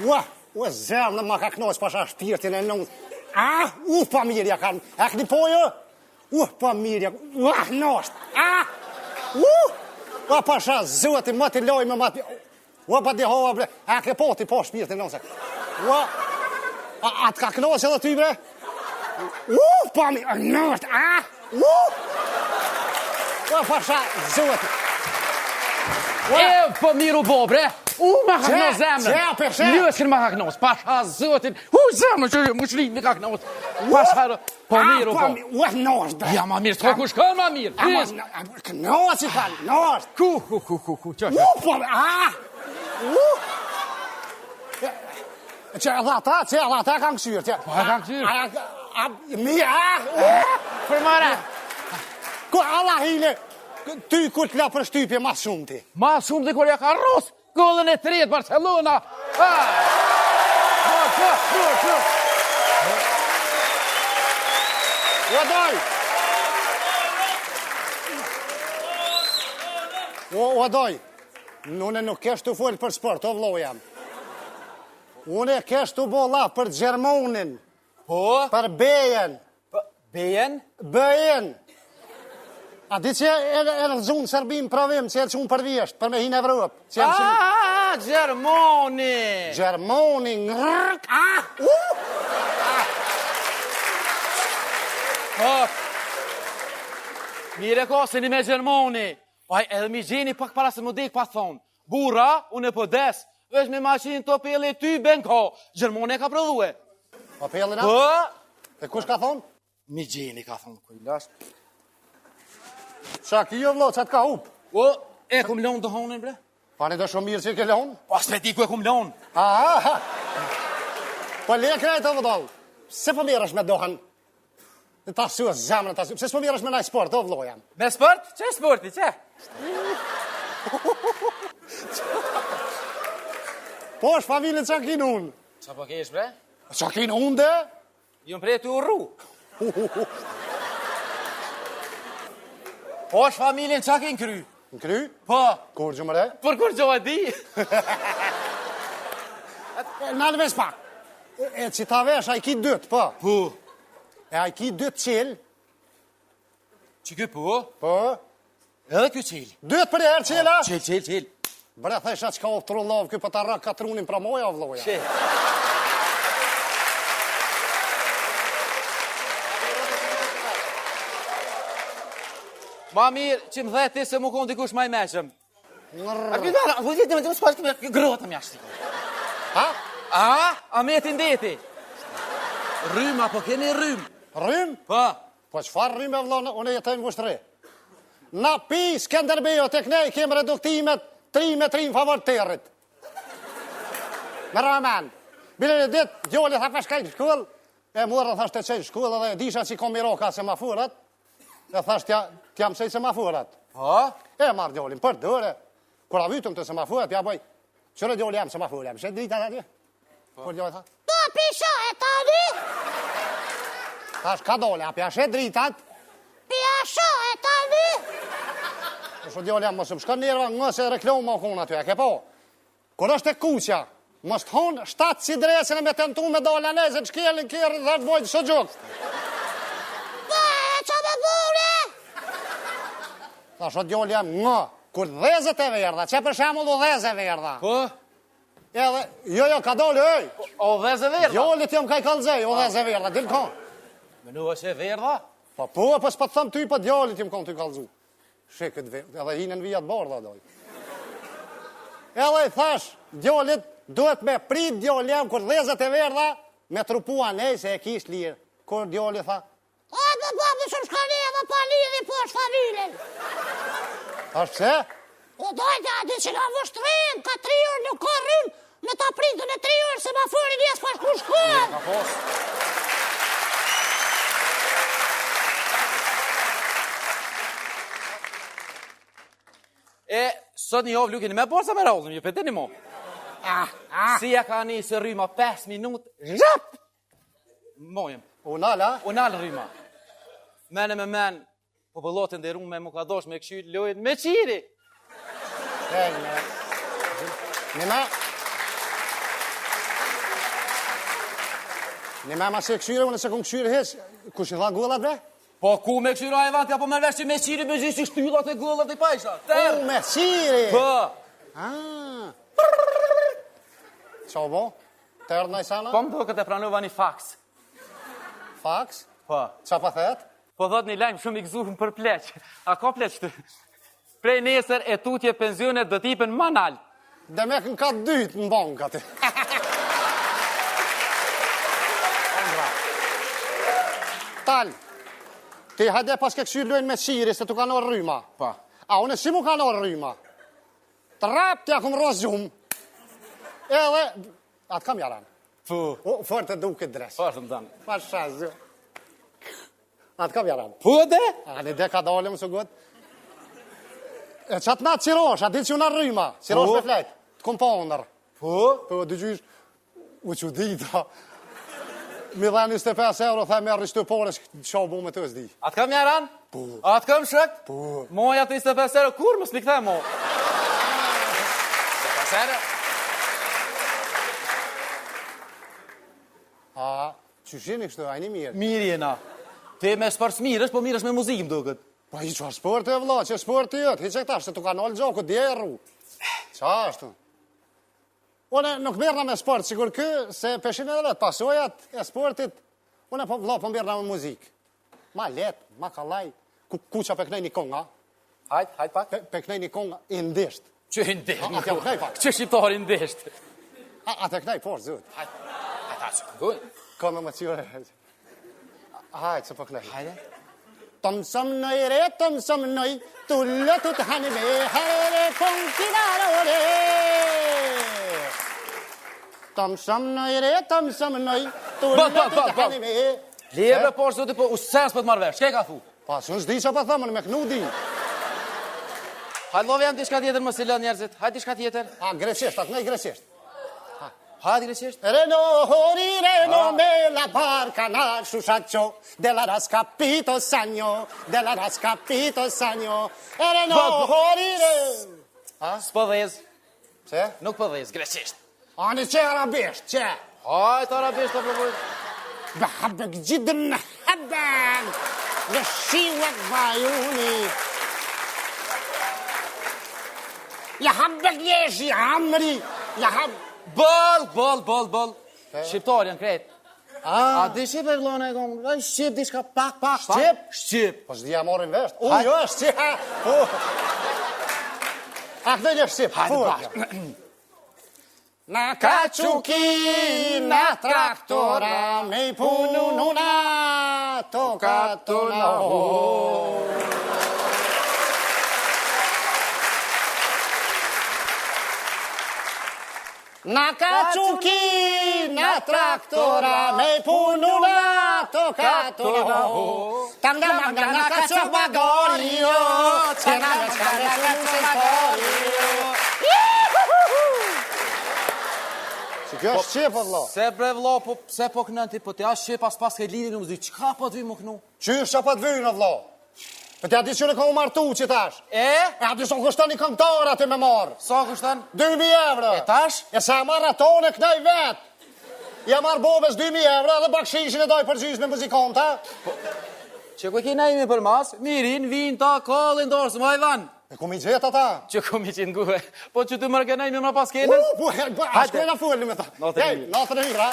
Ua, zemë në ma ka knoqë pasha shpirtin e nëndë. Pa mirja kanë. E këni pojë? Pa mirja. Knoqë. Pasha zëti, më t'i lojme, më t'i... pa di hova, bre. E ke po t'i po shpirtin e nëndë. A t'ka knoqë edhe ty, bre? Pa mirja. Knoqë. Pasha zëti. Po miru bo, bre. Ma ka knoqë zemrën. Ljëshkën ma ka knoqë. Pasha zëtin. Zemrën që më shlimi ka knoqë. Pasha... Po miru bo. Knoqë, bre. Ja, ma mirë, s'ka kush kanë, ma mirë. Knoqë i kanë, knoqë. Ku, që? Që e dha ta kanë kësyrë. Po e kanë kësyrë. Për mëre. Ku Allah hile, ty ku t'la për shtypje ma shumë ti. Ma shumë dhe kur ja ka rrosë, gollën e tretë Barcelona. Wadoj, une nuk kesh të folë për sport, o vlo jam. Une kesh të bolla për Gjermonin. Po? Për Bejen. Bejen? Bejen. A di që e rëzunë Serbim provim, që e lëqunë për vjeshtë, për me hinë Evropë. Gjermoni! Gjermoni, ngërk, Mire kosini me Gjermoni. Edhe mi gjeni pak para se më dek pa thonë. Bura, unë e po des, vesh me mashinë të pele ty ben ko. Gjermoni e ka prodhue. Pa pelina? Po? E kush ka thonë? Mi gjeni ka thonë, kujlash. Qa ki jo vlo, qa t'ka hup? E kum lonë të honin, bre? Pani do shumë mirë që i ke lonë? Po, s'pe ku e kum lonë. Po le krejtë o vëdoll. Se po mirësh me dohen? Në ta sua zemrën, se s'po mirësh me naj sport, o vlo jam? Me sport? Që sporti, që? Po është familën që kinë unë. Qa po kesh, bre? Që kinë unë dhe? Jum prej të urru. Po është familjen qa kinë kry? Në kry? Po. Kur gjumëre? Për kur gjoha di? Në në vesh pak. E që ta vesh, a i ki dëtë, po? Po. E a i ki dëtë qelë? Që kë po? Po. Edhe kjo qelë. Dëtë për e herë qela? Qelë. Bre, thesha që ka o trullovë, kjo për ta rak katrunin pra moja, o vloja. Që? Ma mirë që më dhe ti se mu konë dikush ma i meqëm. A këtë dara, vëllit me të më shpashtë me grota më jashtë. A me ti ndeti? Rrymë, apo keni rrymë? Rrymë? Po. Po qëfar rrymë e vlonë, unë e jetojnë vështëri. Na pi Skenderbejo të kënej, kemë reduktimet 3 me 3 në favor të tërrit. Me rëmen. Bile në ditë, gjolle tha pashkajnë shkull, e murë thashtë të qenë shkull, edhe disha që kom miroka se ma furat, e thashtë t'jam sej se ma furat. Po? E marrë gjollin, për dëre. Kura vytëm të se ma furat, pja boj, qërë gjollë jam se ma furat, shetë drita të atje? Kur gjollë tha? Po, pisha e tani? Thash, ka dole, a pja shetë dritat? Pisha e tani? Shë gjollë jam, mos më shkën njerëva, nga se reklamë më konë aty, e ke po? Kur është e kuqja, mos të honë 7 si dresin e me tentu me dole anezën, shkelin kjerë, dhe të bojtë së gjokë. Po, e që me bure? Tha, shë gjollë jam, nga, kur dhezët e verdha, që për shemull u dhezë e verdha. Po? Edhe, jo, ka dole, ej. O dhezë e verdha? Gjollit jam ka i kalzej, o dhezë e verdha, dilë konë. Menu është e verdha? Po, s'pa të thëmë ty, po djallit jam konë të i kalzu. Shekët verdha, edhe hinën vijat bardha, doj. Edhe i thash, djallit duhet me prit djallit jam, kur dhezët e verdha, me trupua nej se e kish lirë. Kur djallit tha, A, me babë shumë shkani, me pa lidhi po është familjen. thash pse? O dojtë, a di që nga vështërin, ka 3 orë nuk ka rrim, me ta pritën e 3 orë se ma fërin jesë pa shku shkuan. Ka pos. Sot një ovë lukin me borsa me rauzëm, ju pëtini mo. Si ja ka një se rryma 5 minut, zhap! Mojem. Unalë rryma. Mene me men, po pëllotin dhe rume mu ka dosh me këshyt lojit me qiri. Në me. Në me ma se këshyre, unë se kom këshyre heq, kush i dha gullat bre? Po ku me këshyra e vati, apo me vesh që me qiri me gjithë që shtyllat e gullat e pajsha. U, me qiri! Po. Qa bo? Tërë në i sana? Po më do këtë e pranova një faks. Faks? Po. Qa pa thet? Po thot një lajmë shumë i gëzuhën për pleq. A ka pleq të? Prej nesër e tutje pensionet do t'ipën manal. Dhe me kën ka dytë në bank ati. Tal, ti hajde pas ke këshyrë lojnë me qiri se tu ka nërë rryma. Pa. A, unë si mu ka nërë rryma. Trap t'ja këm rosë gjumë. Edhe, atë kam jaran. Po. O, fërë të duke dresë. Po, shumë tanë. Ma shazë. Atë kam jaran. Po dhe? A, në de ka dalim së gotë. E qatë natë qirosh, a ditë që unë rryma. Qirosh me flejtë, të kom pa ndër. Po? Po, dy gjysh, u që dita. Mi dha 25 euro, tha me rrishtu pore, qa bu me të zdi. Atë kam jaran? Po. Atë kam shëk? Po. Moja të 25 euro, kur mës mi këthe mo? 25 euro? A, që shini kështu, a një mirë? Mirë jena. Te me spars mirësh, po mirësh me muzikë më duket. Pa i qa sport e vla, që sport e jëtë, hi që këta, se tu ka nalë gjoku, djerru. Qa ashtu? Une nuk mirëna me sport, sigur kë, se peshin edhe vetë, pasojat e sportit, une po vla, po mirëna me muzikë. Ma letë, ma kalaj, ku qa peknej një konga, Hajt pak. peknej një konga, i ndisht. Që i ndesht. A t'ja kënej pak? Që shqiptari ndesht. A të kënej, por, zut. Hajt a që këngoj. Ka me më qire. Hajt, se po kënej. Hajde. Tom som nëj re, tom som nëj, tullë tut hanime, herre konkinarore. Tom som nëj re, tom som nëj, tullë tut hanime. Lebe, por, zote, po, usens për të marrë vesh. Çka ka thu? Pa, së në zdi që pa thëmën, me kënu di. Hajde, love jam diçka tjetër, mos i lën njerëzit. Hajde diçka tjetër. A, greqisht, a kënej greqisht. Hajde greqisht. Reno, hori, reno, me la barca na shushacho, de la rascapito sanyo, de la rascapito sanyo. Reno, hori, reno. S'po dhez. Se? Nuk po dhez, greqisht. A, në që arabisht, që? Hajde, arabisht të provoj. بحبك جدا حبك غشيوك بعيوني يا حبك ليش يا عمري يا حب Bol. Shqiptar janë krejt. A di shqip e vllona e kom? Ai shqip diçka pak. Shqip. Po s'di ja morin vesh. Jo, shqip. Po. A këtë një shqip. Hajde bashkë. Na kaçuki, na traktora, me i punu nuna, toka tuna ho. Na kaçuki, na traktora, me i punu nuna, toka tuna ho. Tanga manga na kaçok bagorio, cena me skare se Kjo është qep, o vlo. Se bre vlo, po pse po kënën ti, po ti ashtë qep pas ke lidin në muzikë, qka po t'vi më kënu? Qysh që pa t'vyjnë, o vlo? Po t'ja di që në ka u martu që tash. E a di që kushtan një këngëtar atë me marë. Sa kushtan? 2.000 euro. E tash? E sa marrë atone kënaj vetë. Ja marrë bobes 2.000 euro dhe bakshishin e doj përgjys me muzikanta. Që ku kina imi për mas, mirin, vin, ta, kallin, dorës, më hajvan. E ku mi gjetë ata? Që ku mi qenë guhe, po që të mërgënaj me më pas kenës? Po, ashtu e na fulli me ta. Natën e mirë. Natën e mirë, ha?